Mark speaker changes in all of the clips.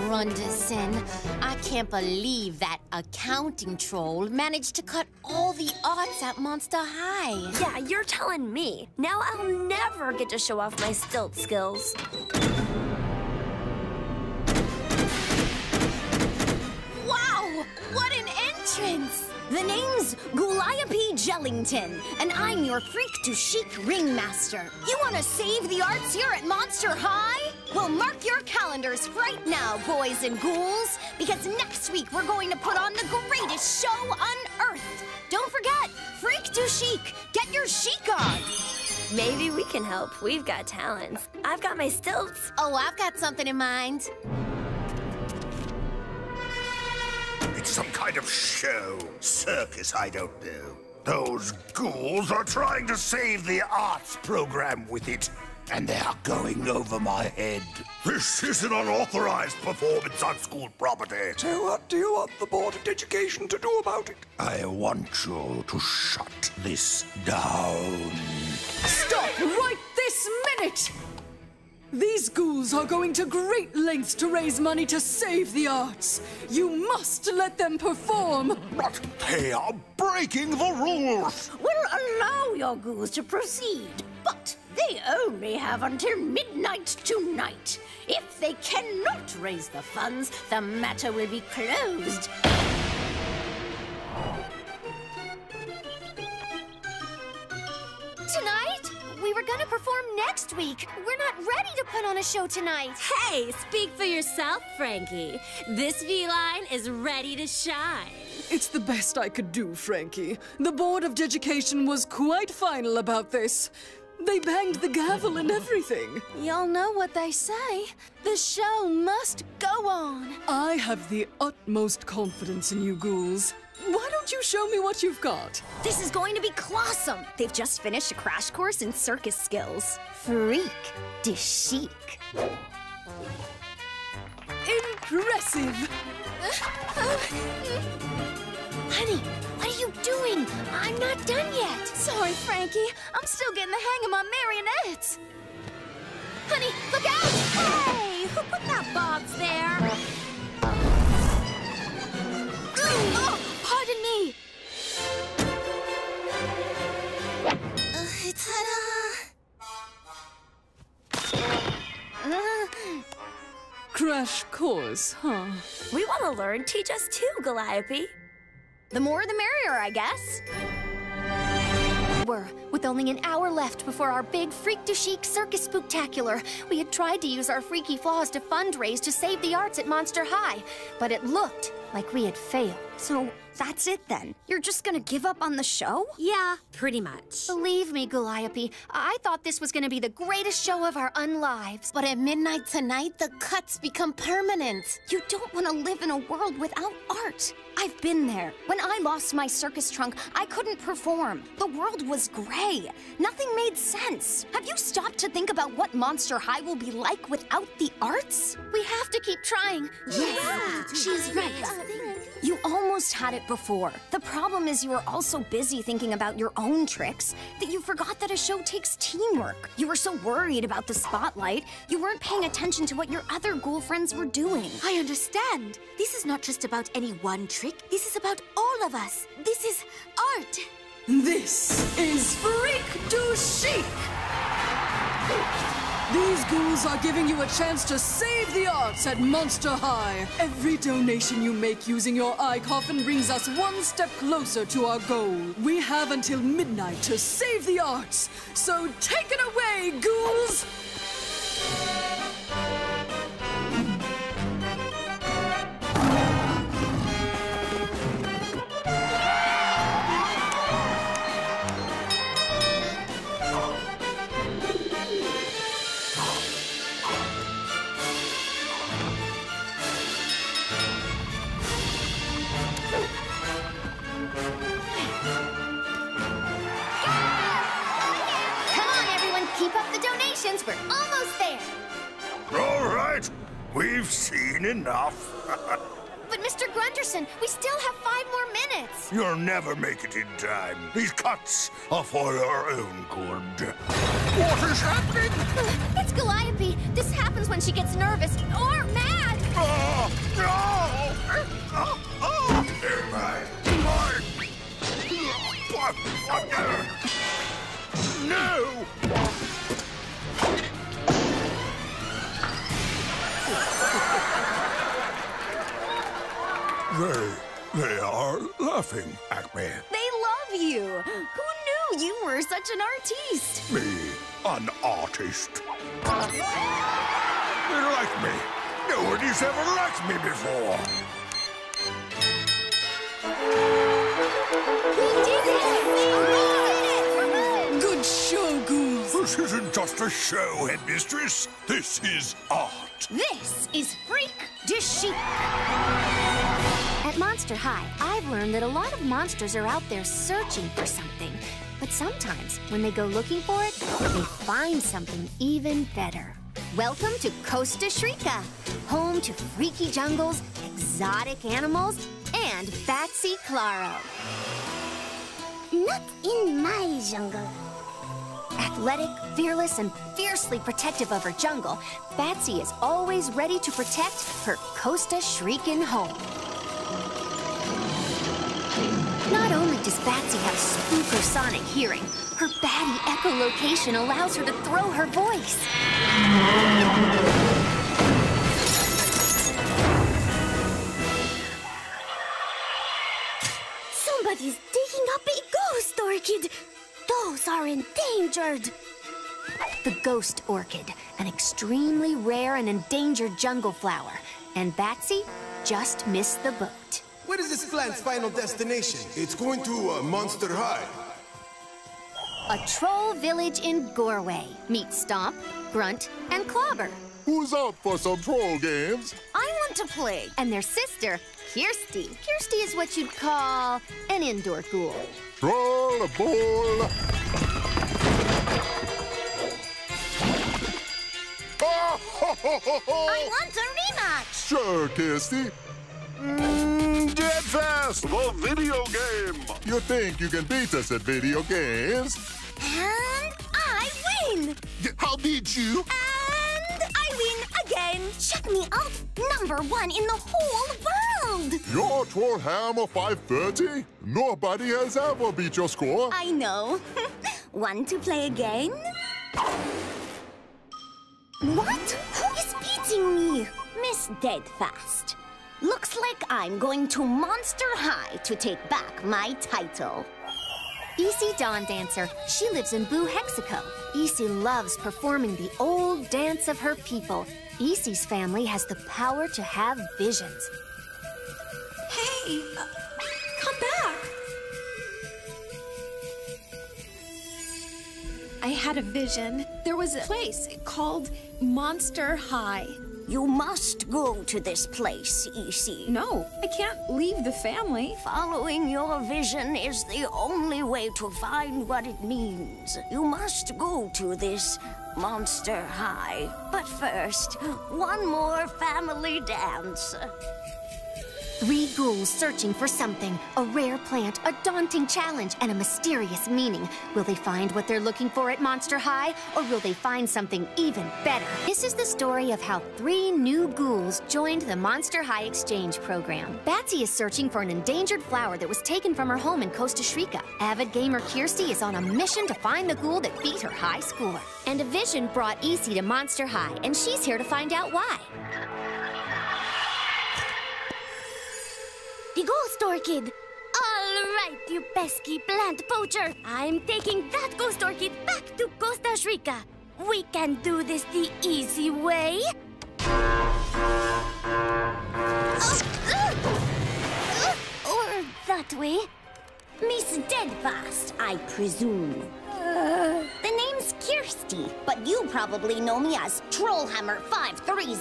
Speaker 1: Grundison, I can't believe that accounting troll managed to cut all the odds at Monster High.
Speaker 2: Yeah, you're telling me. Now I'll never get to show off my stilt skills.
Speaker 1: Wow! What an entrance!
Speaker 3: The name's Goliath Jellington, and I'm your Freak to Chic ringmaster. You want to save the arts here at Monster High? Well, mark your calendars right now, boys and ghouls, because next week we're going to put on the greatest show on Earth. Don't forget, Freak to Chic. Get your chic on.
Speaker 2: Maybe we can help. We've got talents. I've got my stilts.
Speaker 1: Oh, I've got something in mind.
Speaker 4: It's some kind of show. Circus, I don't know. Those ghouls are trying to save the arts program with it. And they are going over my head. This is an unauthorized performance on school property.
Speaker 5: So what do you want the Board of Education to do about it?
Speaker 4: I want you to shut this down.
Speaker 6: Stop right this minute! These ghouls are going to great lengths to raise money to save the arts. You must let them perform.
Speaker 4: But they are breaking the rules.
Speaker 3: We'll allow your ghouls to proceed, but they only have until midnight tonight. If they cannot raise the funds, the matter will be closed.
Speaker 1: Tonight? We were gonna perform next week. We're not ready to put on a show tonight.
Speaker 7: Hey, speak for yourself, Frankie. This feline is ready to shine.
Speaker 6: It's the best I could do, Frankie. The Board of Education was quite final about this. They banged the gavel and everything.
Speaker 1: Y'all know what they say. The show must go on.
Speaker 6: I have the utmost confidence in you ghouls. Why don't you show me what you've got?
Speaker 3: This is going to be clawsome. They've just finished a crash course in circus skills. Freak de chic.
Speaker 6: Impressive.
Speaker 1: Honey, what are you doing? I'm not done yet. Sorry, Frankie. I'm still getting the hang of my marionettes. Honey, look out!
Speaker 7: Hey, who put that box there?
Speaker 1: Oh, pardon me.
Speaker 6: Crash course, huh?
Speaker 2: We want to learn. Teach us too, Goliath.
Speaker 3: The more the merrier, I guess.
Speaker 1: With only an hour left before our big Freak to Chic Circus Spooktacular, we had tried to use our freaky flaws to fundraise to save the arts at Monster High, but it looked like we had failed.
Speaker 3: So that's it then? You're just gonna give up on the show?
Speaker 7: Yeah, pretty much.
Speaker 1: Believe me, Goliath, I thought this was gonna be the greatest show of our unlives. But at midnight tonight, the cuts become permanent.
Speaker 3: You don't want to live in a world without art. I've been there. When I lost my circus trunk, I couldn't perform. The world was gray. Nothing made sense. Have you stopped to think about what Monster High will be like without the arts?
Speaker 1: We have to keep trying.
Speaker 3: Yeah, she's right. You almost had it before. The problem is you were also busy thinking about your own tricks that you forgot that a show takes teamwork. You were so worried about the spotlight, you weren't paying attention to what your other ghoul friends were doing.
Speaker 1: I understand. This is not just about any one trick. This is about all of us. This is art.
Speaker 6: This is Freak to Chic! These ghouls are giving you a chance to save the arts at Monster High. Every donation you make using your eye coffin brings us one step closer to our goal. We have until midnight to save the arts. So take it away, ghouls!
Speaker 1: We're almost there.
Speaker 4: All right, we've seen enough.
Speaker 1: But Mr. Grunderson, we still have 5 more minutes.
Speaker 4: You'll never make it in time. These cuts are for your own good. What is happening?
Speaker 1: It's Goliath. This happens when she gets nervous or mad.
Speaker 4: No! They are laughing at me.
Speaker 3: They love you. Who knew you were such an artiste?
Speaker 4: Me, an artist. They like me. Nobody's ever liked me before.
Speaker 6: Good show, ghouls.
Speaker 4: This isn't just a show, headmistress. This is art.
Speaker 3: This is Freak de Chic.
Speaker 1: At Monster High, I've learned that a lot of monsters are out there searching for something. But sometimes, when they go looking for it, they find something even better. Welcome to Costa Rica, home to freaky jungles, exotic animals, and Batsy Claro.
Speaker 2: Not in my jungle.
Speaker 1: Athletic, fearless, and fiercely protective of her jungle, Batsy is always ready to protect her Costa Rican home. Not only does Batsy have spooker-sonic hearing, her batty echolocation allows her to throw her voice.
Speaker 2: Somebody's digging up a ghost orchid. Those are endangered.
Speaker 1: The ghost orchid, an extremely rare and endangered jungle flower. And Batsy just missed the boat.
Speaker 8: What is this plant's final destination? It's going to Monster High.
Speaker 1: A troll village in Gorway. Meet Stomp, Grunt, and Clobber.
Speaker 9: Who's up for some troll games?
Speaker 3: I want to play.
Speaker 1: And their sister, Kirsty. Kirsty is what you'd call an indoor ghoul.
Speaker 9: Troll ball.
Speaker 3: I want a rematch.
Speaker 9: Sure, Kirsty.
Speaker 4: Get fast, the video game.
Speaker 9: You think you can beat us at video games?
Speaker 3: And I win.
Speaker 9: How did you?
Speaker 3: And I win again. Check me out. #1 in the whole world.
Speaker 9: Your Troll Hammer 530? Nobody has ever beat your score.
Speaker 3: I know. Want to play again? What? Who is beating me? Miss Deadfast. Looks like I'm going to Monster High to take back my title.
Speaker 1: Easy Dawn Dancer. She lives in Boo Hexico. Easy loves performing the old dance of her people. Easy's family has the power to have visions.
Speaker 6: Hey, come back.
Speaker 10: I had a vision. There was a place called Monster High.
Speaker 3: You must go to this place, Easy.
Speaker 10: No, I can't leave the family.
Speaker 3: Following your vision is the only way to find what it means. You must go to this Monster High. But first, one more family dance.
Speaker 1: 3 ghouls searching for something, a rare plant, a daunting challenge, and a mysterious meaning. Will they find what they're looking for at Monster High, or will they find something even better? This is the story of how 3 new ghouls joined the Monster High exchange program. Batsy is searching for an endangered flower that was taken from her home in Costa Rica. Avid gamer Kirsty is on a mission to find the ghoul that beat her high score. And a vision brought Easy to Monster High, and she's here to find out why.
Speaker 2: The ghost orchid. All right, you pesky plant poacher. I'm taking that ghost orchid back to Costa Rica. We can do this the easy way. Or that way. Miss Deadfast, I presume.
Speaker 3: The name's Kirsty, but you probably know me as Trollhammer 530.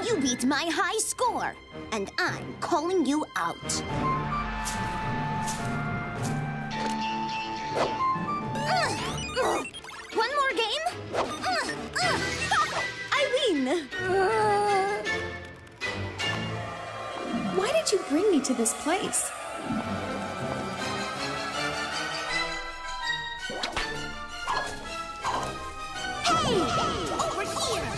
Speaker 3: You beat my high score, and I'm calling you out. One more game? I win!
Speaker 10: Why did you bring me to this place?
Speaker 3: Hey! Over here!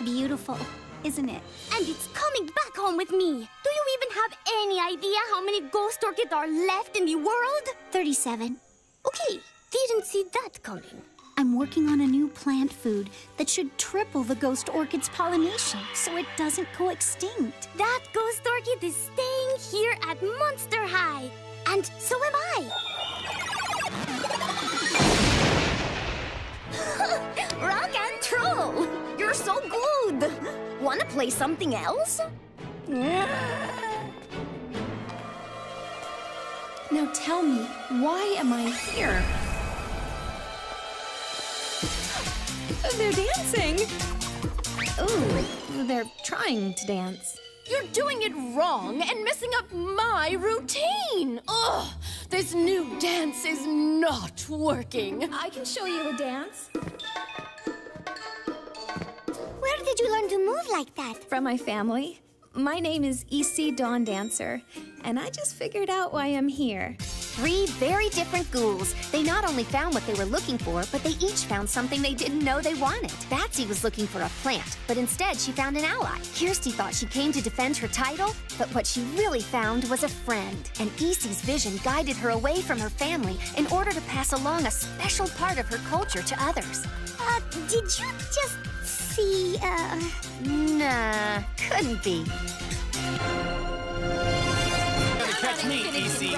Speaker 2: beautiful, isn't it? And it's coming back home with me. Do you even have any idea how many ghost orchids are left in the world?
Speaker 1: 37.
Speaker 2: Okay, didn't see that coming.
Speaker 1: I'm working on a new plant food that should triple the ghost orchid's pollination so it doesn't go extinct.
Speaker 2: That ghost orchid is staying here at Monster High. And so am I.
Speaker 3: Rock and roll! You're so good! Wanna play something else?
Speaker 10: Now tell me, why am I here? They're dancing! Ooh, they're trying to dance.
Speaker 11: You're doing it wrong and messing up my routine! Ugh! This new dance is not working.
Speaker 10: I can show you a dance.
Speaker 2: Where did you learn to move like that?
Speaker 10: From my family. My name is EC Dawn Dancer, and I just figured out why I'm here.
Speaker 1: 3 very different ghouls. They not only found what they were looking for, but they each found something they didn't know they wanted. Batsy was looking for a plant, but instead she found an ally. Kirsty thought she came to defend her title, but what she really found was a friend. And EC's vision guided her away from her family in order to pass along a special part of her culture to others.
Speaker 2: Did you just see,
Speaker 1: Nah, couldn't be.
Speaker 12: Catch me, EC.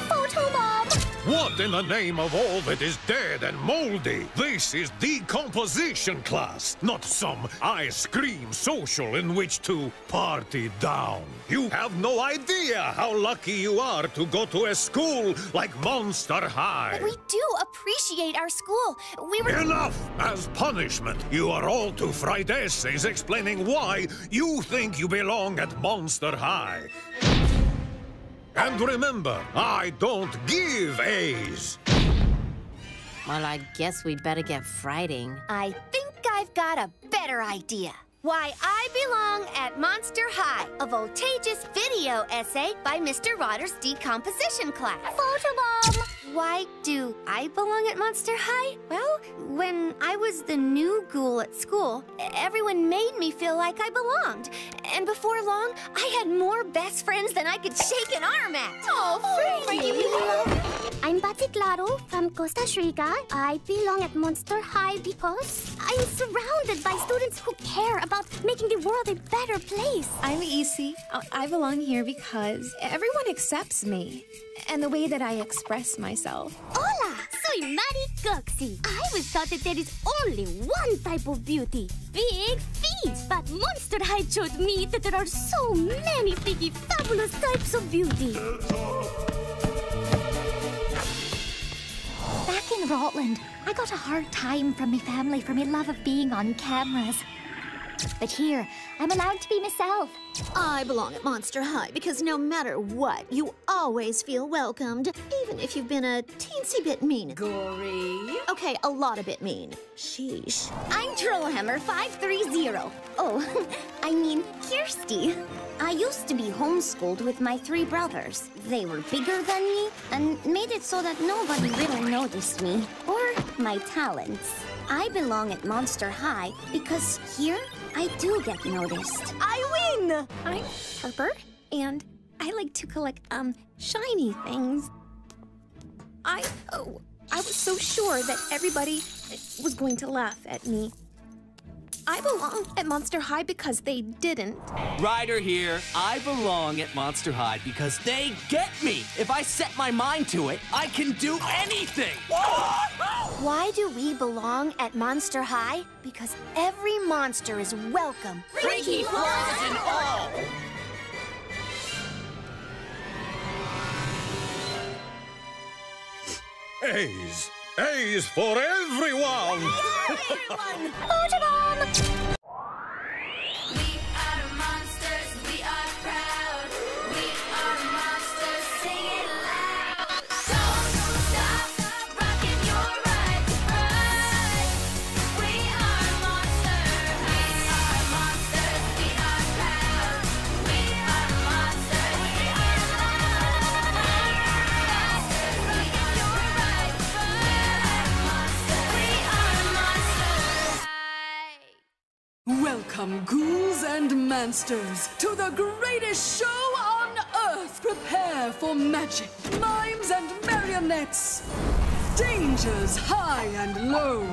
Speaker 2: Photobomb!
Speaker 13: What in the name of all that is dead and moldy? This is decomposition class, not some ice cream social in which to party down. You have no idea how lucky you are to go to a school like Monster High.
Speaker 1: But we do appreciate our school. We were...
Speaker 13: Enough! As punishment, you are all to write essays explaining why you think you belong at Monster High. And remember, I don't give A's.
Speaker 7: Well, I guess we better get frighting.
Speaker 1: I think I've got a better idea. Why I Belong at Monster High, a voltageous video essay by Mr. Rodder's decomposition class.
Speaker 2: Photobomb!
Speaker 1: Why do I belong at Monster High? Well, when I was the new ghoul at school, everyone made me feel like I belonged. And before long, I had more best friends than I could shake an arm at.
Speaker 2: Oh, Frankie! I'm Batsy Claro from Costa Rica. I belong at Monster High because I'm surrounded by students who care about making the world a better place.
Speaker 10: I'm EC. I belong here because everyone accepts me and the way that I express myself.
Speaker 2: Hola! Soy Mari Coxie. I always thought that there is only one type of beauty. Big feet. But Monster High showed me that there are so many freaky, fabulous types of beauty.
Speaker 14: Back in Rutland, I got a hard time from my family for my love of being on cameras. But here, I'm allowed to be myself.
Speaker 15: I belong at Monster High because no matter what, you always feel welcomed, even if you've been a teensy bit mean.
Speaker 11: Gory.
Speaker 15: Okay, a lot of bit mean. Sheesh.
Speaker 3: I'm Trollhammer 530. Oh, I mean Kirsty. I used to be homeschooled with my 3 brothers. They were bigger than me and made it so that nobody really noticed me or my talents. I belong at Monster High because here I do get noticed.
Speaker 10: I win! I'm Harper, and I like to collect, shiny things. I was so sure that everybody was going to laugh at me. I belong at Monster High because they didn't.
Speaker 12: Ryder here. I belong at Monster High because they get me. If I set my mind to it, I can do anything.
Speaker 1: Why do we belong at Monster High? Because every monster is welcome.
Speaker 12: Freaky flaws and all.
Speaker 13: A's. A's for everyone!
Speaker 2: Photobomb!
Speaker 6: Welcome, ghouls and monsters, to the greatest show on Earth! Prepare for magic, mimes, and marionettes. Dangers high and low.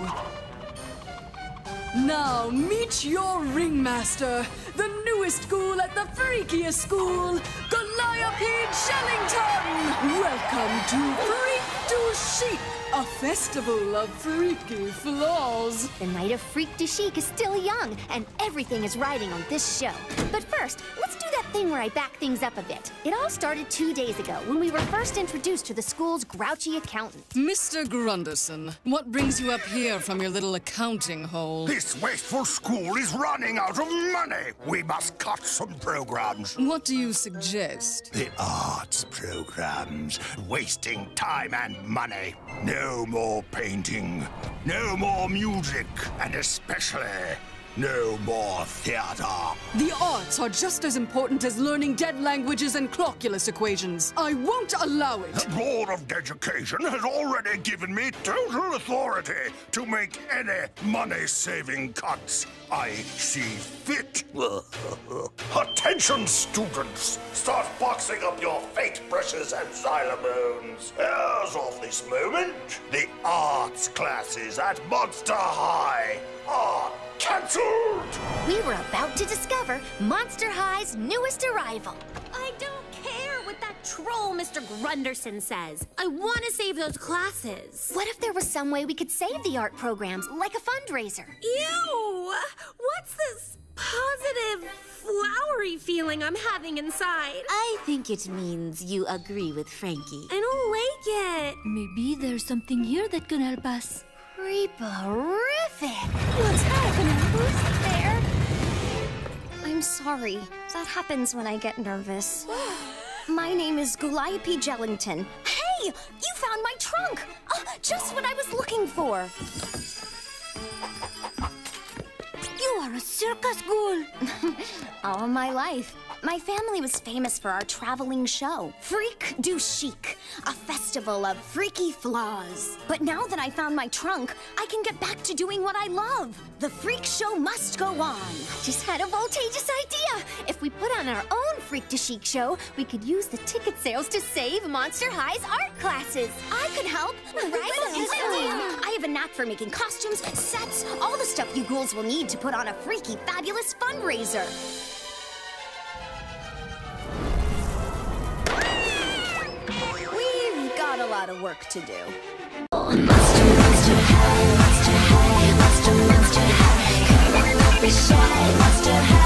Speaker 6: Now meet your ringmaster, the newest ghoul at the freakiest school, Calliope Jellington! Welcome to Freak to Chic, a festival of freaky flaws.
Speaker 1: The night of Freak to Chic is still young, and everything is riding on this show. But first, let's do that thing where I back things up a bit. It all started 2 days ago, when we were first introduced to the school's grouchy accountant.
Speaker 6: Mr. Grunderson, what brings you up here from your little accounting hole?
Speaker 4: This wasteful school is running out of money. We must cut some programs.
Speaker 6: What do you suggest?
Speaker 4: The arts programs, wasting time and money. No more painting, no more music, and especially no more theater.
Speaker 6: The arts are just as important as learning dead languages and clockulus equations. I won't allow it.
Speaker 4: The Board of Education has already given me total authority to make any money-saving cuts I see fit. Attention, students! Start boxing up your fate brushes and xylophones. As of this moment, the arts classes at Monster High are cancelled!
Speaker 1: We were about to discover Monster High's newest arrival.
Speaker 7: I don't care what that troll Mr. Grunderson says. I want to save those classes.
Speaker 1: What if there was some way we could save the art programs, like a fundraiser?
Speaker 7: Ew! What's this positive, flowery feeling I'm having inside?
Speaker 16: I think it means you agree with Frankie.
Speaker 7: I don't like it.
Speaker 14: Maybe there's something here that can help us.
Speaker 1: Creeperific!
Speaker 3: What's happening? Who's there? I'm sorry. That happens when I get nervous. My name is Calliope Jellington. Hey! You found my trunk! Just what I was looking for.
Speaker 14: You are a circus ghoul!
Speaker 3: All my life. My family was famous for our traveling show, Freak du Chic, a festival of freaky flaws. But now that I found my trunk, I can get back to doing what I love. The freak show must go on.
Speaker 1: I just had a voltageous idea. If we put on our own Freak to Chic show, we could use the ticket sales to save Monster High's art classes.
Speaker 3: I could help. Right? I have a knack for making costumes, sets, all the stuff you ghouls will need to put on a freaky, fabulous fundraiser. We've got a lot of work to do.
Speaker 2: Monster high, monster high, monster high. Come on, don't be shy, monster high.